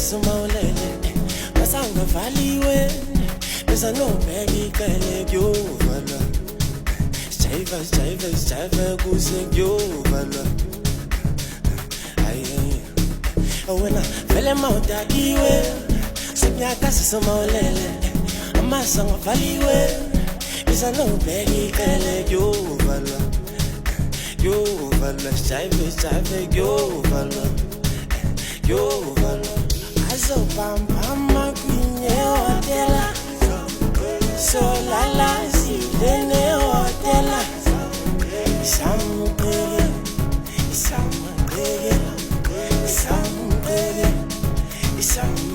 sumaulele basanga valiwe besa no begi kele kyovala jive kuse kyovala aye wena vele mauta iwe sinyaka sumaulele amasanga valiwe besa no begi kele kyovala jive kyovala azobamba kwinye hotela solala zilene hotela isamukele isamukele isamukele isamukele